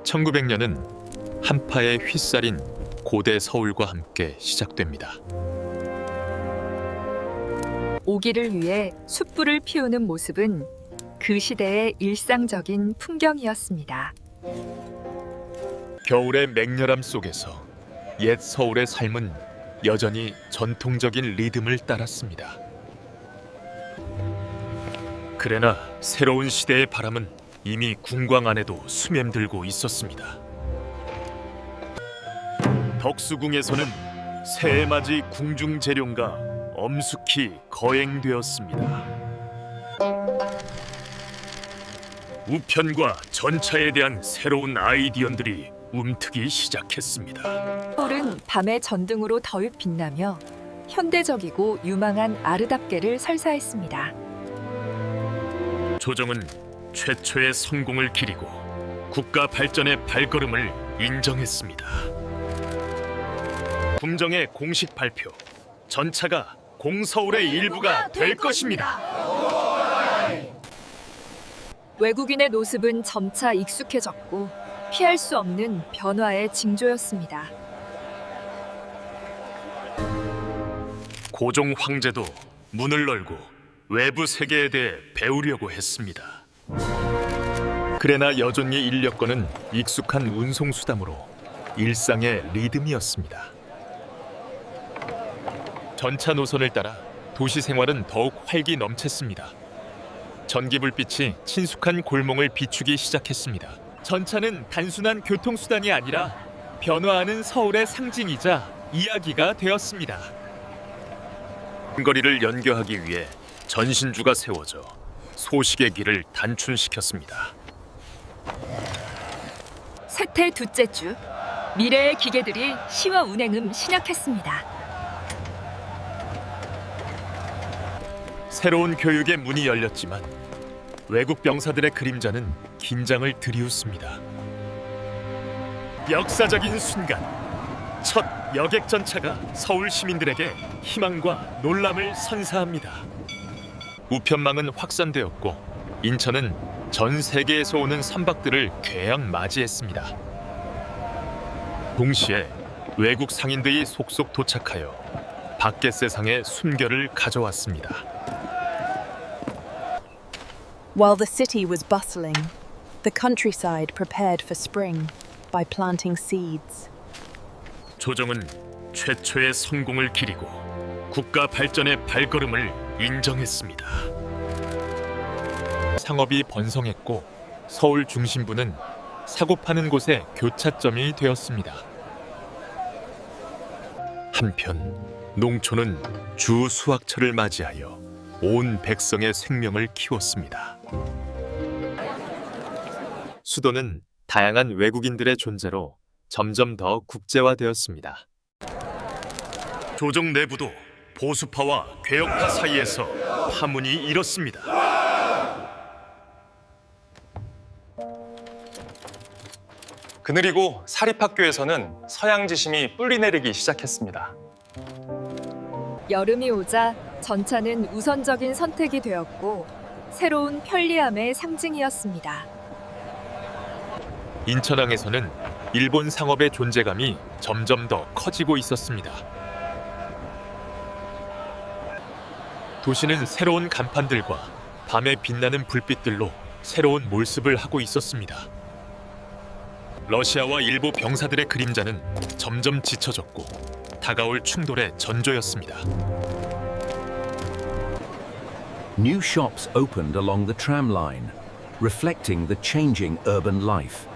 1900년은 한파에 휘쌀인 고대 서울과 함께 시작됩니다. 오기를 위해 숯불을 피우는 모습은 그 시대의 일상적인 풍경이었습니다. 겨울의 맹렬함 속에서 옛 서울의 삶은 여전히 전통적인 리듬을 따랐습니다. 그러나 새로운 시대의 바람은 이미 궁광 안에도 수맴들고 있었습니다. 덕수궁에서는 새해 맞이 궁중 재룡과 엄숙히 거행되었습니다. 우편과 전차에 대한 새로운 아이디어들이 움트기 시작했습니다. 서울은 밤의 전등으로 더욱 빛나며 현대적이고 유망한 아르답게를 설사했습니다. 조정은 최초의 성공을 기리고 국가 발전의 발걸음을 인정했습니다. 궁정의 공식 발표, 전차가 공서울의 일부가 될 것입니다. 외국인의 노습은 점차 익숙해졌고 피할 수 없는 변화의 징조였습니다. 고종 황제도 문을 열고 외부 세계에 대해 배우려고 했습니다. 그러나 여전히 인력거는 익숙한 운송수단으로 일상의 리듬이었습니다. 전차 노선을 따라 도시 생활은 더욱 활기 넘쳤습니다. 전기불빛이 친숙한 골목을 비추기 시작했습니다. 전차는 단순한 교통수단이 아니라 변화하는 서울의 상징이자 이야기가 되었습니다. 거리를 연결하기 위해 전신주가 세워져 소식의 길을 단춘시켰습니다. 세태 둘째 주, 미래의 기계들이 시와 운행을 신약했습니다. 새로운 교육의 문이 열렸지만 외국 병사들의 그림자는 긴장을 들이웃습니다. 역사적인 순간, 첫 여객 전차가 서울 시민들에게 희망과 놀람을 선사합니다. 우편망은 확산되었고 인천은 전 세계에서 오는 선박들을 괴양 맞이했습니다. 동시에 외국 상인들이 속속 도착하여 밖의 세상의 숨결을 가져왔습니다. While the city was bustling, the countryside prepared for spring by planting seeds. 조정은 최초의 성공을 기리고 국가 발전의 발걸음을 인정했습니다. 상업이 번성했고 서울 중심부는 사고 파는 곳의 교차점이 되었습니다. 한편 농촌은 주 수확철을 맞이하여 온 백성의 생명을 키웠습니다. 수도는 다양한 외국인들의 존재로 점점 더 국제화되었습니다. 조정 내부도 보수파와 괴역파 사이에서 파문이 일었습니다. 그늘이고 사립학교에서는 서양 지심이 뿌리내리기 시작했습니다. 여름이 오자 전차는 우선적인 선택이 되었고 새로운 편리함의 상징이었습니다. 인천항에서는 일본 상업의 존재감이 점점 더 커지고 있었습니다. 도시는 새로운 간판들과 밤에 빛나는 불빛들로 새로운 몰습을 하고 있었습니다. 러시아와 일부 병사들의 그림자는 점점 짙어졌고 다가올 충돌의 전조였습니다. New shops opened along the tram line, reflecting the changing urban life.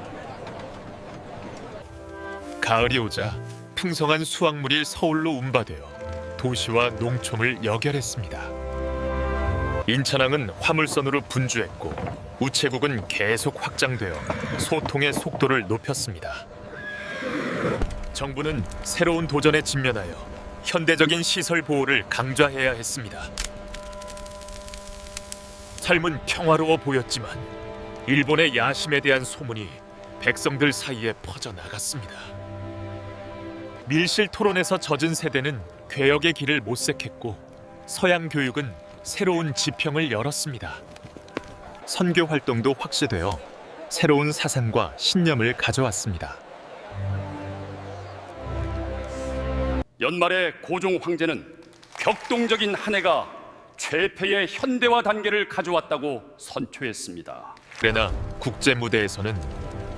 가을이 오자 풍성한 수확물이 서울로 운바되어 도시와 농촌을 연결했습니다. 인천항은 화물선으로 분주했고 우체국은 계속 확장되어 소통의 속도를 높였습니다. 정부는 새로운 도전에 직면하여 현대적인 시설 보호를 강조해야 했습니다. 삶은 평화로워 보였지만 일본의 야심에 대한 소문이 백성들 사이에 퍼져나갔습니다. 밀실 토론에서 젖은 세대는 괴역의 길을 모색했고 서양 교육은 새로운 지평을 열었습니다. 선교 활동도 확대되어 새로운 사상과 신념을 가져왔습니다. 연말에 고종 황제는 격동적인 한 해가 최폐의 현대화 단계를 가져왔다고 선초했습니다. 그러나 국제 무대에서는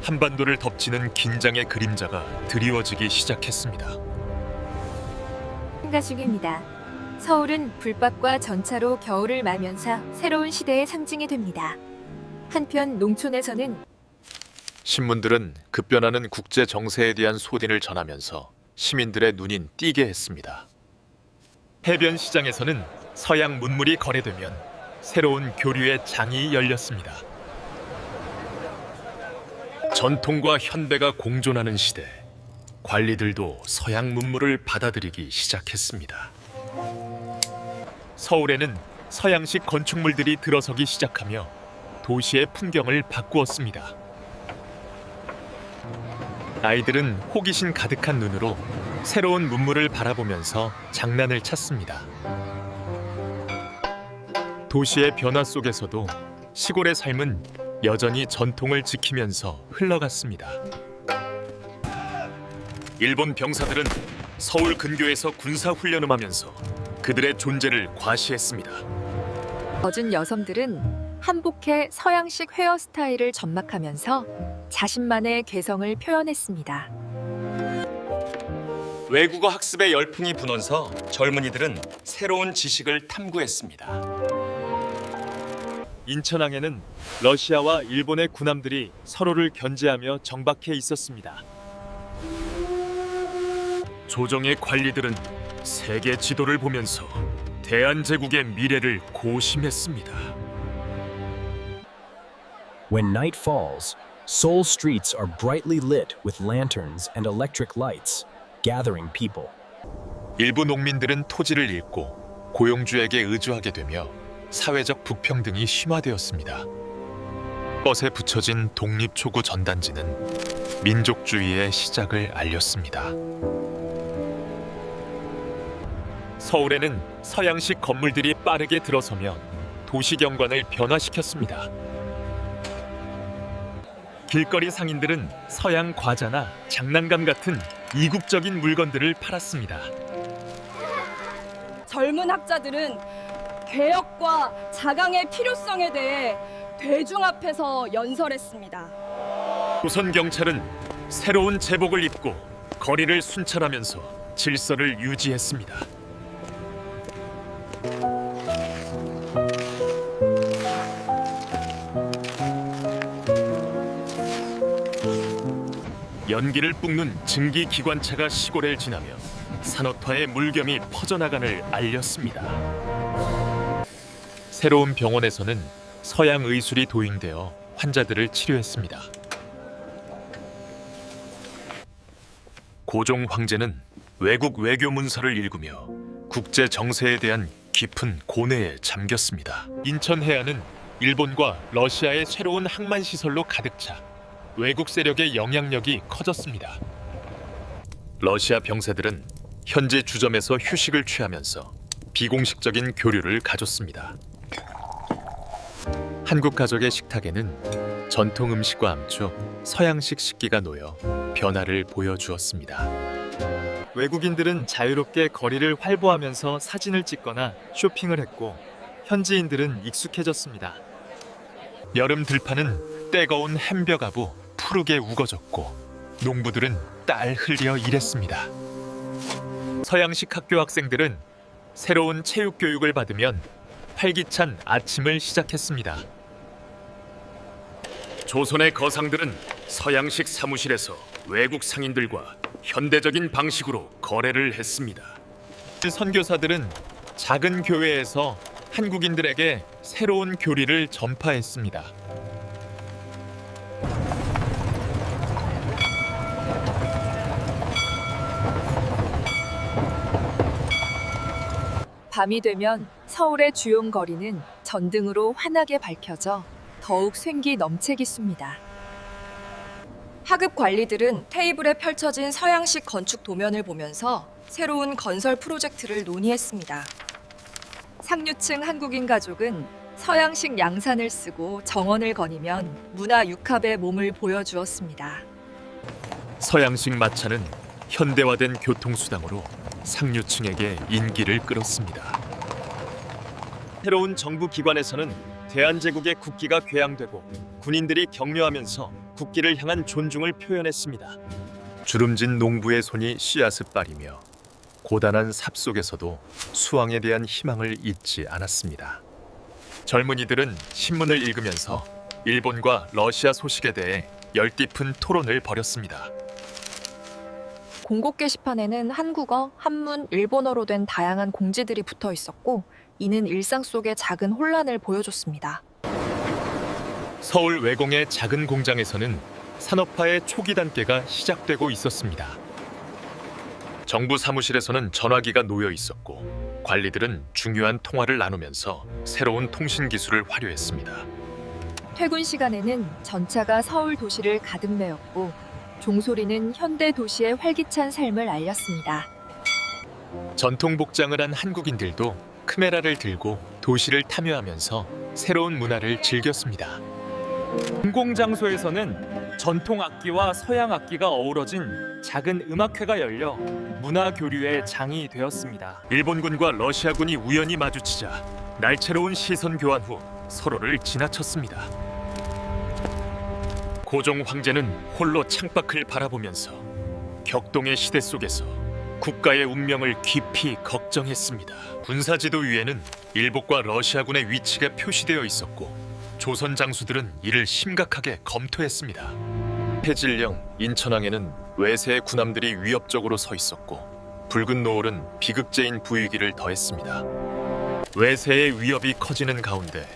한반도를 덮치는 긴장의 그림자가 드리워지기 시작했습니다. 행가 중입니다. 서울은 불박과 전차로 겨울을 말면서 새로운 시대의 상징이 됩니다. 한편 농촌에서는 신문들은 급변하는 국제 정세에 대한 소린을 전하면서 시민들의 눈이 띄게 했습니다. 해변 시장에서는 서양 문물이 거래되면 새로운 교류의 장이 열렸습니다. 전통과 현대가 공존하는 시대, 관리들도 서양 문물을 받아들이기 시작했습니다. 서울에는 서양식 건축물들이 들어서기 시작하며 도시의 풍경을 바꾸었습니다. 아이들은 호기심 가득한 눈으로 새로운 문물을 바라보면서 장난을 찾습니다. 도시의 변화 속에서도 시골의 삶은 여전히 전통을 지키면서 흘러갔습니다. 일본 병사들은 서울 근교에서 군사 훈련을 하면서 그들의 존재를 과시했습니다. 젖은 여성들은 한복해 서양식 헤어스타일을 전막하면서 자신만의 개성을 표현했습니다. 외국어 학습의 열풍이 불면서 젊은이들은 새로운 지식을 탐구했습니다. 인천항에는 러시아와 일본의 군함들이 서로를 견제하며 정박해 있었습니다. 조정의 관리들은 세계 지도를 보면서 대한제국의 미래를 고심했습니다. When night falls, Seoul streets are brightly lit with lanterns and electric lights, gathering people. 일부 농민들은 토지를 잃고 고용주에게 의존하게 되며 사회적 불평등이 심화되었습니다. 덫에 붙여진 독립초구 전단지는 민족주의의 시작을 알렸습니다. 서울에는 서양식 건물들이 빠르게 들어서며 도시 경관을 변화시켰습니다. 길거리 상인들은 서양 과자나 장난감 같은 이국적인 물건들을 팔았습니다. 젊은 학자들은 개혁과 자강의 필요성에 대해 대중 앞에서 연설했습니다. 조선 경찰은 새로운 제복을 입고 거리를 순찰하면서 질서를 유지했습니다. 연기를 뿜는 증기 기관차가 시골을 지나며 산업화의 물결이 퍼져나간을 알렸습니다. 새로운 병원에서는 서양 의술이 도입되어 환자들을 치료했습니다. 고종 황제는 외국 외교 문서를 읽으며 국제 정세에 대한 깊은 고뇌에 잠겼습니다. 인천 해안은 일본과 러시아의 새로운 항만 시설로 가득 차 외국 세력의 영향력이 커졌습니다. 러시아 병사들은 현지 주점에서 휴식을 취하면서 비공식적인 교류를 가졌습니다. 한국 가족의 식탁에는 전통 음식과 함께 서양식 식기가 놓여 변화를 보여주었습니다. 외국인들은 자유롭게 거리를 활보하면서 사진을 찍거나 쇼핑을 했고 현지인들은 익숙해졌습니다. 여름 들판은 뜨거운 햄벽아부 푸르게 우거졌고 농부들은 땀 흘려 일했습니다. 서양식 학교 학생들은 새로운 체육 교육을 받으면 활기찬 아침을 시작했습니다. 조선의 거상들은 서양식 사무실에서 외국 상인들과 현대적인 방식으로 거래를 했습니다. 선교사들은 작은 교회에서 한국인들에게 새로운 교리를 전파했습니다. 밤이 되면 서울의 주요 거리는 전등으로 환하게 밝혀져 더욱 생기 넘치겠습니다. 하급 관리들은 테이블에 펼쳐진 서양식 건축 도면을 보면서 새로운 건설 프로젝트를 논의했습니다. 상류층 한국인 가족은 서양식 양산을 쓰고 정원을 거니면 문화 육합의 몸을 보여주었습니다. 서양식 마차는 현대화된 교통수단으로 상류층에게 인기를 끌었습니다. 새로운 정부 기관에서는 대한제국의 국기가 궤양되고 군인들이 격려하면서 국기를 향한 존중을 표현했습니다. 주름진 농부의 손이 씨앗을 빨이며 고단한 삽 속에서도 수왕에 대한 희망을 잊지 않았습니다. 젊은이들은 신문을 읽으면서 일본과 러시아 소식에 대해 열띤 토론을 벌였습니다. 공고 게시판에는 한국어, 한문, 일본어로 된 다양한 공지들이 붙어 있었고 이는 일상 속의 작은 혼란을 보여줬습니다. 서울 외공의 작은 공장에서는 산업화의 초기 단계가 시작되고 있었습니다. 정부 사무실에서는 전화기가 놓여 있었고 관리들은 중요한 통화를 나누면서 새로운 통신 기술을 활용했습니다. 퇴근 시간에는 전차가 서울 도시를 가득 메웠고 종소리는 현대 도시의 활기찬 삶을 알렸습니다. 전통 복장을 한 한국인들도 카메라를 들고 도시를 탐유하면서 새로운 문화를 즐겼습니다. 공공장소에서는 전통 악기와 서양 악기가 어우러진 작은 음악회가 열려 문화 교류의 장이 되었습니다. 일본군과 러시아군이 우연히 마주치자 날카로운 시선 교환 후 서로를 지나쳤습니다. 고종 황제는 홀로 창밖을 바라보면서 격동의 시대 속에서 국가의 운명을 깊이 걱정했습니다. 군사지도 위에는 일본과 러시아군의 위치가 표시되어 있었고 조선 장수들은 이를 심각하게 검토했습니다. 해질령 인천항에는 외세의 군함들이 위협적으로 서 있었고 붉은 노을은 비극제인 분위기를 더했습니다. 외세의 위협이 커지는 가운데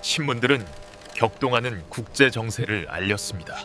신문들은 격동하는 국제 정세를 알렸습니다.